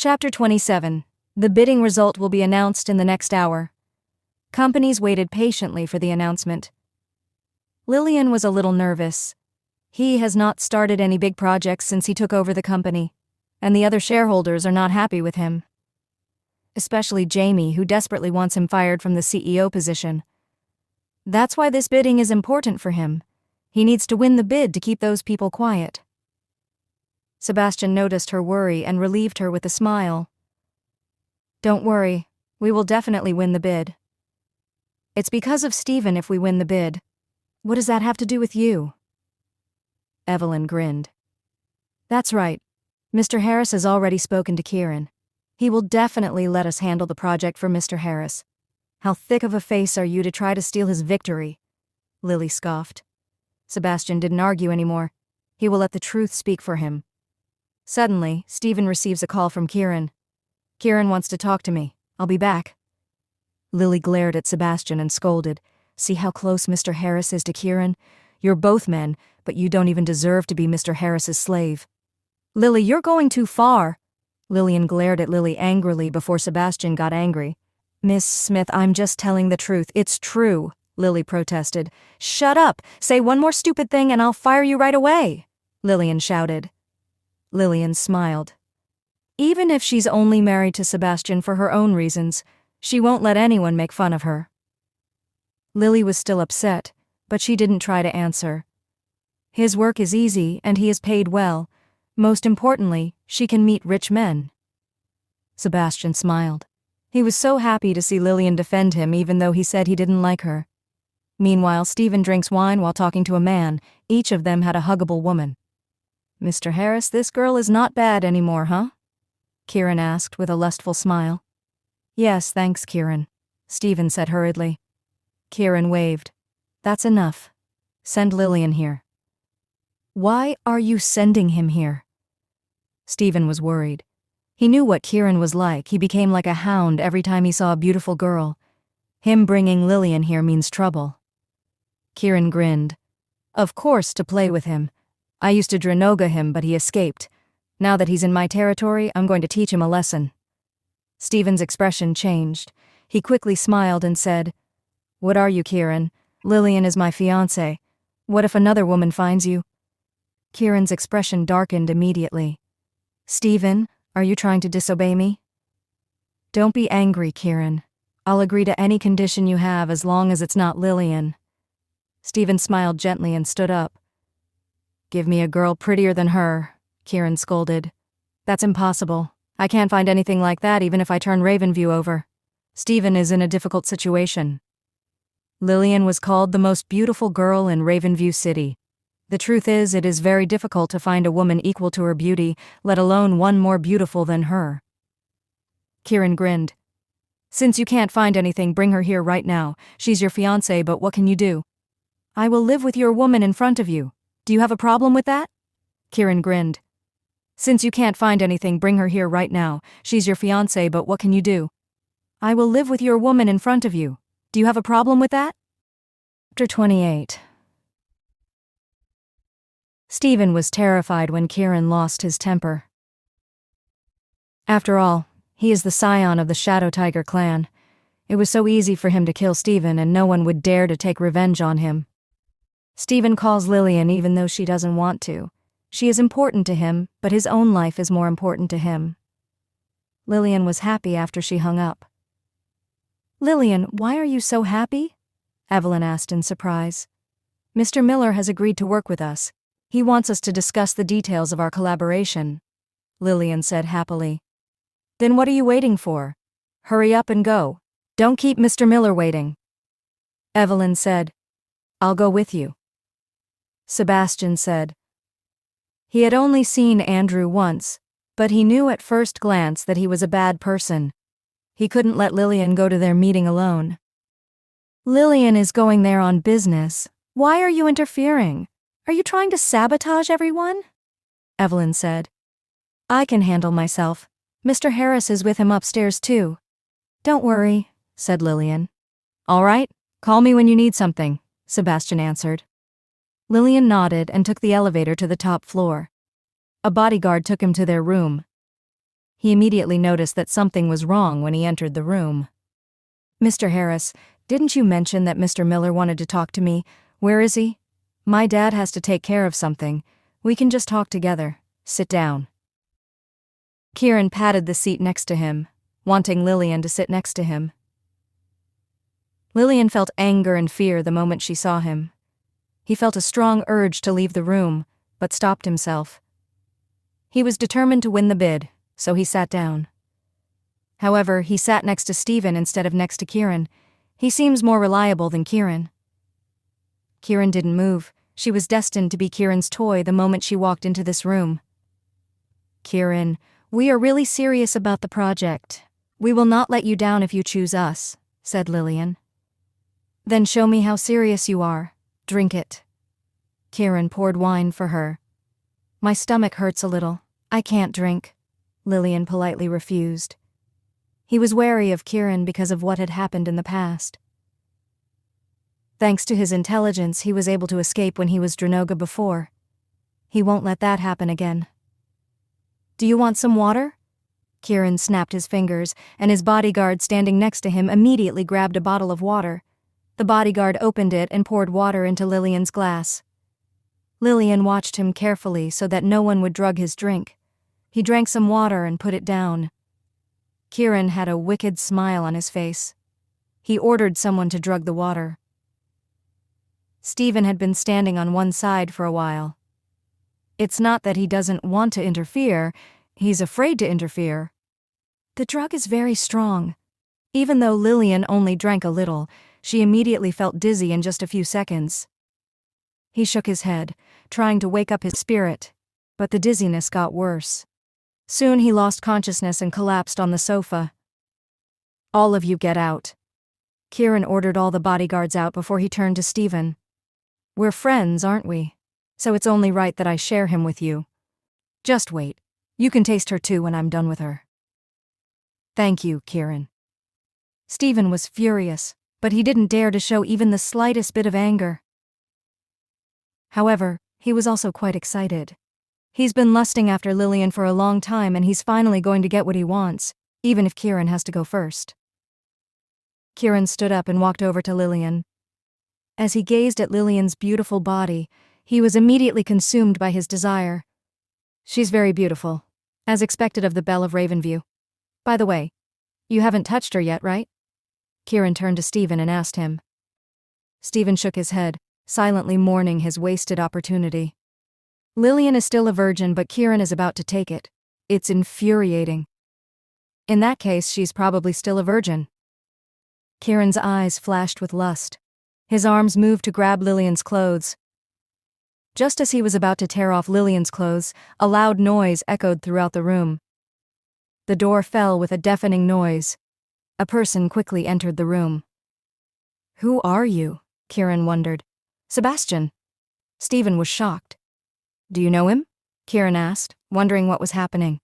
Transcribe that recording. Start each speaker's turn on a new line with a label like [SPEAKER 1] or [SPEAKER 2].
[SPEAKER 1] Chapter 27. The bidding result will be announced in the next hour. Companies waited patiently for the announcement. Lillian was a little nervous. He has not started any big projects since he took over the company, and the other shareholders are not happy with him. Especially Jamie, who desperately wants him fired from the CEO position. That's why this bidding is important for him. He needs to win the bid to keep those people quiet. Sebastian noticed her worry and relieved her with a smile. Don't worry, we will definitely win the bid. It's because of Stephen if we win the bid. What does that have to do with you? Evelyn grinned. That's right. Mr. Harris has already spoken to Kieran. He will definitely let us handle the project for Mr. Harris. How thick of a face are you to try to steal his victory? Lily scoffed. Sebastian didn't argue anymore. He will let the truth speak for him. Suddenly, Stephen receives a call from Kieran. Kieran wants to talk to me. I'll be back. Lily glared at Sebastian and scolded. See how close Mr. Harris is to Kieran? You're both men, but you don't even deserve to be Mr. Harris's slave. Lily, you're going too far. Lillian glared at Lily angrily before Sebastian got angry. Miss Smith, I'm just telling the truth. It's true, Lily protested. Shut up! Say one more stupid thing and I'll fire you right away, Lillian shouted. Lillian smiled. Even if she's only married to Sebastian for her own reasons, she won't let anyone make fun of her. Lily was still upset, but she didn't try to answer. His work is easy and he is paid well. Most importantly, she can meet rich men. Sebastian smiled. He was so happy to see Lillian defend him even though he said he didn't like her. Meanwhile, Stephen drinks wine while talking to a man. Each of them had a huggable woman. Mr. Harris, this girl is not bad anymore, huh? Kieran asked with a lustful smile. Yes, thanks, Kieran, Stephen said hurriedly. Kieran waved. That's enough. Send Lillian here. Why are you sending him here? Stephen was worried. He knew what Kieran was like. He became like a hound every time he saw a beautiful girl. Him bringing Lillian here means trouble. Kieran grinned. Of course, to play with him. I used to Dranoga him, but he escaped. Now that he's in my territory, I'm going to teach him a lesson. Stephen's expression changed. He quickly smiled and said, What are you, Kieran? Lillian is my fiancée. What if another woman finds you? Kieran's expression darkened immediately. Stephen, are you trying to disobey me? Don't be angry, Kieran. I'll agree to any condition you have as long as it's not Lillian. Stephen smiled gently and stood up. Give me a girl prettier than her, Kieran scolded. That's impossible. I can't find anything like that even if I turn Ravenview over. Stephen is in a difficult situation. Lillian was called the most beautiful girl in Ravenview City. The truth is, it is very difficult to find a woman equal to her beauty, let alone one more beautiful than her. Kieran grinned. Since you can't find anything, bring her here right now. She's your fiancée, but what can you do? I will live with your woman in front of you. Do you have a problem with that? Kieran grinned. Since you can't find anything, bring her here right now. She's your fiancée, but what can you do? I will live with your woman in front of you. Do you have a problem with that? Chapter 28. Stephen was terrified when Kieran lost his temper. After all, he is the scion of the Shadow Tiger clan. It was so easy for him to kill Stephen and no one would dare to take revenge on him. Stephen calls Lillian even though she doesn't want to. She is important to him, but his own life is more important to him. Lillian was happy after she hung up. Lillian, why are you so happy? Evelyn asked in surprise. Mr. Miller has agreed to work with us. He wants us to discuss the details of our collaboration, Lillian said happily. Then what are you waiting for? Hurry up and go. Don't keep Mr. Miller waiting. Evelyn said, I'll go with you. Sebastian said. He had only seen Andrew once, but he knew at first glance that he was a bad person. He couldn't let Lillian go to their meeting alone. Lillian is going there on business. Why are you interfering? Are you trying to sabotage everyone? Evelyn said. I can handle myself. Mr. Harris is with him upstairs too. Don't worry, said Lillian. All right, call me when you need something, Sebastian answered. Lillian nodded and took the elevator to the top floor. A bodyguard took him to their room. He immediately noticed that something was wrong when he entered the room. "Mr. Harris, didn't you mention that Mr. Miller wanted to talk to me? Where is he? My dad has to take care of something. We can just talk together. Sit down." Kieran patted the seat next to him, wanting Lillian to sit next to him. Lillian felt anger and fear the moment she saw him. He felt a strong urge to leave the room, but stopped himself. He was determined to win the bid, so he sat down. However, he sat next to Stephen instead of next to Kieran. He seems more reliable than Kieran. Kieran didn't move. She was destined to be Kieran's toy the moment she walked into this room. "Kieran, we are really serious about the project. We will not let you down if you choose us," said Lillian. "Then show me how serious you are. Drink it." Kieran poured wine for her. "My stomach hurts a little. I can't drink," Lillian politely refused. He was wary of Kieran because of what had happened in the past. Thanks to his intelligence, he was able to escape when he was Dranoga before. He won't let that happen again. "Do you want some water?" Kieran snapped his fingers, and his bodyguard standing next to him immediately grabbed a bottle of water. The bodyguard opened it and poured water into Lillian's glass. Lillian watched him carefully so that no one would drug his drink. He drank some water and put it down. Kieran had a wicked smile on his face. He ordered someone to drug the water. Stephen had been standing on one side for a while. It's not that he doesn't want to interfere, he's afraid to interfere. The drug is very strong. Even though Lillian only drank a little, she immediately felt dizzy in just a few seconds. He shook his head, trying to wake up his spirit, but the dizziness got worse. Soon he lost consciousness and collapsed on the sofa. "All of you get out." Kieran ordered all the bodyguards out before he turned to Stephen. "We're friends, aren't we? So it's only right that I share him with you. Just wait. You can taste her too when I'm done with her." "Thank you, Kieran." Stephen was furious, but he didn't dare to show even the slightest bit of anger. However, he was also quite excited. He's been lusting after Lillian for a long time and he's finally going to get what he wants, even if Kieran has to go first. Kieran stood up and walked over to Lillian. As he gazed at Lillian's beautiful body, he was immediately consumed by his desire. "She's very beautiful, as expected of the Belle of Ravenview. By the way, you haven't touched her yet, right?" Kieran turned to Stephen and asked him. Stephen shook his head, silently mourning his wasted opportunity. Lillian is still a virgin, but Kieran is about to take it. It's infuriating. In that case, she's probably still a virgin. Kieran's eyes flashed with lust. His arms moved to grab Lillian's clothes. Just as he was about to tear off Lillian's clothes, a loud noise echoed throughout the room. The door fell with a deafening noise. A person quickly entered the room. "Who are you?" Kieran wondered. "Sebastian." Stephen was shocked. "Do you know him?" Kieran asked, wondering what was happening.